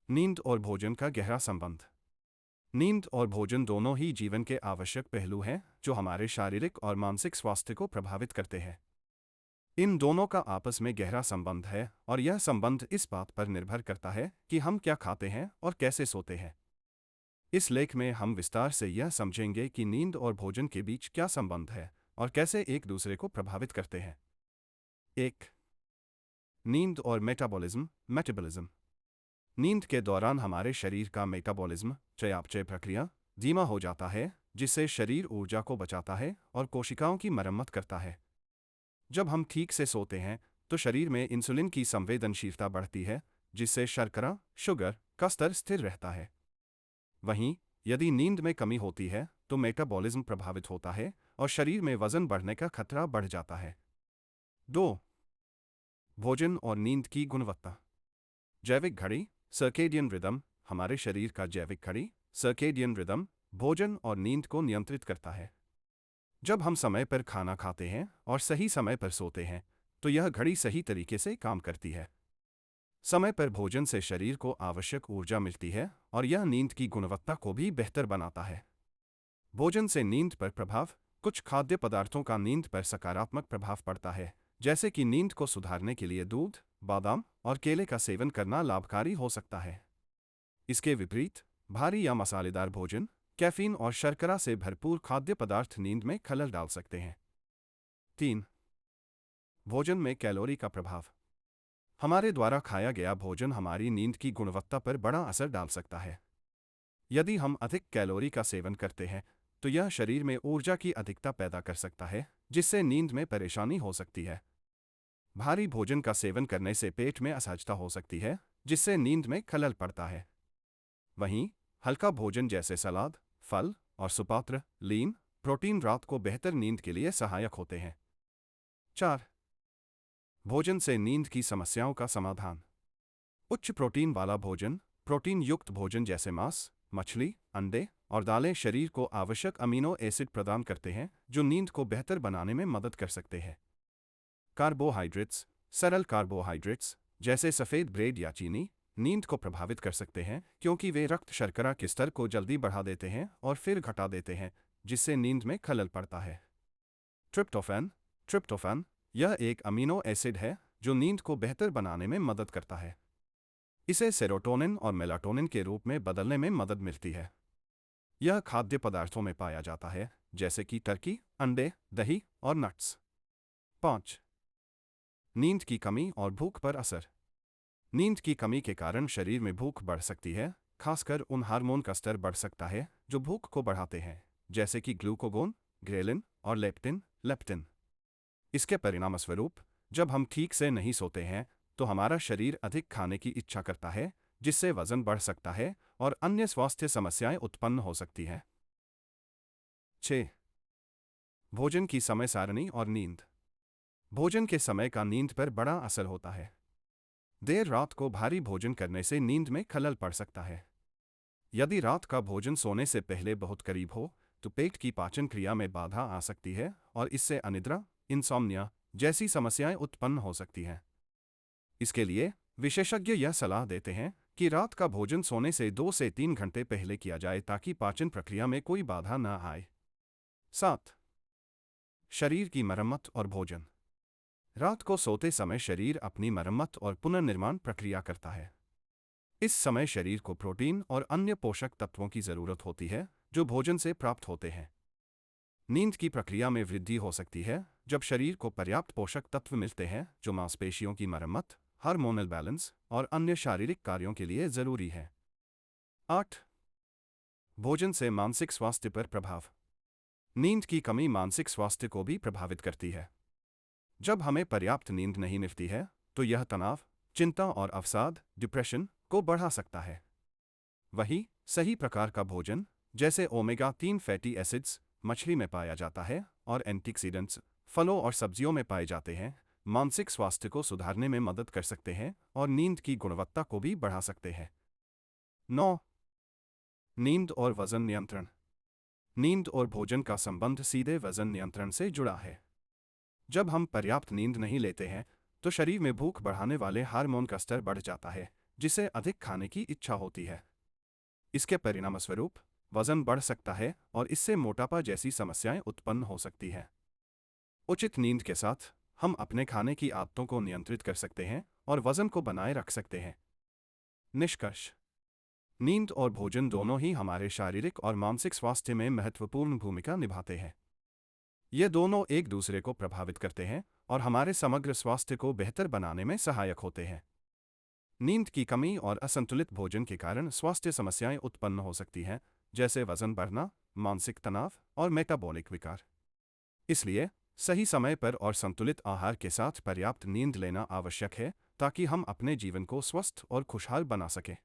नींद और भोजन का गहरा संबंध। नींद और भोजन दोनों ही जीवन के आवश्यक पहलू हैं जो हमारे शारीरिक और मानसिक स्वास्थ्य को प्रभावित करते हैं। इन दोनों का आपस में गहरा संबंध है और यह संबंध इस बात पर निर्भर करता है कि हम क्या खाते हैं और कैसे सोते हैं। इस लेख में हम विस्तार से यह समझेंगे कि नींद और भोजन के बीच क्या संबंध है और कैसे एक दूसरे को प्रभावित करते हैं। 1. नींद और मेटाबॉलिज्म। नींद के दौरान हमारे शरीर का मेटाबॉलिज्म चयापचय प्रक्रिया धीमा हो जाता है, जिससे शरीर ऊर्जा को बचाता है और कोशिकाओं की मरम्मत करता है। जब हम ठीक से सोते हैं तो शरीर में इंसुलिन की संवेदनशीलता बढ़ती है, जिससे शर्करा शुगर का स्तर स्थिर रहता है। वहीं यदि नींद में कमी होती है तो मेटाबॉलिज्म प्रभावित होता है और शरीर में वजन बढ़ने का खतरा बढ़ जाता है। 2. भोजन और नींद की गुणवत्ता। जैविक घड़ी सर्केडियन रिदम। हमारे शरीर का जैविक घड़ी सर्केडियन रिदम भोजन और नींद को नियंत्रित करता है। जब हम समय पर खाना खाते हैं और सही समय पर सोते हैं तो यह घड़ी सही तरीके से काम करती है। समय पर भोजन से शरीर को आवश्यक ऊर्जा मिलती है और यह नींद की गुणवत्ता को भी बेहतर बनाता है। भोजन से नींद पर प्रभाव। कुछ खाद्य पदार्थों का नींद पर सकारात्मक प्रभाव पड़ता है, जैसे कि नींद को सुधारने के लिए दूध, बादाम और केले का सेवन करना लाभकारी हो सकता है। इसके विपरीत भारी या मसालेदार भोजन, कैफीन और शर्करा से भरपूर खाद्य पदार्थ नींद में खलल डाल सकते हैं। 3. भोजन में कैलोरी का प्रभाव। हमारे द्वारा खाया गया भोजन हमारी नींद की गुणवत्ता पर बड़ा असर डाल सकता है। यदि हम अधिक कैलोरी का सेवन करते हैं तो यह शरीर में ऊर्जा की अधिकता पैदा कर सकता है, जिससे नींद में परेशानी हो सकती है। भारी भोजन का सेवन करने से पेट में असहजता हो सकती है, जिससे नींद में खलल पड़ता है। वहीं हल्का भोजन जैसे सलाद, फल और सुपात्र लीन प्रोटीन रात को बेहतर नींद के लिए सहायक होते हैं। 4. भोजन से नींद की समस्याओं का समाधान। उच्च प्रोटीन वाला भोजन, प्रोटीन युक्त भोजन जैसे मांस, मछली, अंडे और दालें शरीर को आवश्यक अमीनो एसिड प्रदान करते हैं जो नींद को बेहतर बनाने में मदद कर सकते हैं। कार्बोहाइड्रेट्स, सरल कार्बोहाइड्रेट्स जैसे सफ़ेद ब्रेड या चीनी नींद को प्रभावित कर सकते हैं क्योंकि वे रक्त शर्करा के स्तर को जल्दी बढ़ा देते हैं और फिर घटा देते हैं, जिससे नींद में खलल पड़ता है। ट्रिप्टोफैन यह एक अमीनो एसिड है जो नींद को बेहतर बनाने में मदद करता है। इसे सेरोटोनिन और मेलाटोनिन के रूप में बदलने में मदद मिलती है। यह खाद्य पदार्थों में पाया जाता है, जैसे कि टर्की, अंडे, दही और नट्स। 5. नींद की कमी और भूख पर असर। नींद की कमी के कारण शरीर में भूख बढ़ सकती है, खासकर उन हार्मोन का स्तर बढ़ सकता है जो भूख को बढ़ाते हैं, जैसे कि ग्लूकागोन, ग्रेलिन और लेप्टिन। इसके परिणामस्वरूप जब हम ठीक से नहीं सोते हैं तो हमारा शरीर अधिक खाने की इच्छा करता है, जिससे वजन बढ़ सकता है और अन्य स्वास्थ्य समस्याएं उत्पन्न हो सकती हैं। 6. भोजन की समय सारणी और नींद। भोजन के समय का नींद पर बड़ा असर होता है। देर रात को भारी भोजन करने से नींद में खलल पड़ सकता है। यदि रात का भोजन सोने से पहले बहुत करीब हो तो पेट की पाचन क्रिया में बाधा आ सकती है और इससे अनिद्रा, इंसोम्निया जैसी समस्याएं उत्पन्न हो सकती हैं। इसके लिए विशेषज्ञ यह सलाह देते हैं कि रात का भोजन सोने से 2 से 3 घंटे पहले किया जाए ताकि पाचन प्रक्रिया में कोई बाधा न आए। 7. शरीर की मरम्मत और भोजन। रात को सोते समय शरीर अपनी मरम्मत और पुनर्निर्माण प्रक्रिया करता है। इस समय शरीर को प्रोटीन और अन्य पोषक तत्वों की जरूरत होती है जो भोजन से प्राप्त होते हैं। नींद की प्रक्रिया में वृद्धि हो सकती है जब शरीर को पर्याप्त पोषक तत्व मिलते हैं जो मांसपेशियों की मरम्मत, हार्मोनल बैलेंस और अन्य शारीरिक कार्यों के लिए जरूरी है। 8. भोजन से मानसिक स्वास्थ्य पर प्रभाव। नींद की कमी मानसिक स्वास्थ्य को भी प्रभावित करती है। जब हमें पर्याप्त नींद नहीं मिलती है तो यह तनाव, चिंता और अवसाद, डिप्रेशन को बढ़ा सकता है। वहीं सही प्रकार का भोजन जैसे ओमेगा 3 फैटी एसिड्स मछली में पाया जाता है और एंटीऑक्सीडेंट्स फलों और सब्जियों में पाए जाते हैं, मानसिक स्वास्थ्य को सुधारने में मदद कर सकते हैं और नींद की गुणवत्ता को भी बढ़ा सकते हैं। 9. नींद और वजन नियंत्रण। नींद और भोजन का संबंध सीधे वजन नियंत्रण से जुड़ा है। जब हम पर्याप्त नींद नहीं लेते हैं तो शरीर में भूख बढ़ाने वाले हार्मोन का स्तर बढ़ जाता है, जिससे अधिक खाने की इच्छा होती है। इसके परिणामस्वरूप वजन बढ़ सकता है और इससे मोटापा जैसी समस्याएं उत्पन्न हो सकती हैं। उचित नींद के साथ हम अपने खाने की आदतों को नियंत्रित कर सकते हैं और वजन को बनाए रख सकते हैं। निष्कर्ष: नींद और भोजन दोनों ही हमारे शारीरिक और मानसिक स्वास्थ्य में महत्वपूर्ण भूमिका निभाते हैं। ये दोनों एक दूसरे को प्रभावित करते हैं और हमारे समग्र स्वास्थ्य को बेहतर बनाने में सहायक होते हैं। नींद की कमी और असंतुलित भोजन के कारण स्वास्थ्य समस्याएं उत्पन्न हो सकती हैं, जैसे वजन बढ़ना, मानसिक तनाव और मेटाबॉलिक विकार। इसलिए सही समय पर और संतुलित आहार के साथ पर्याप्त नींद लेना आवश्यक है, ताकि हम अपने जीवन को स्वस्थ और खुशहाल बना सकें।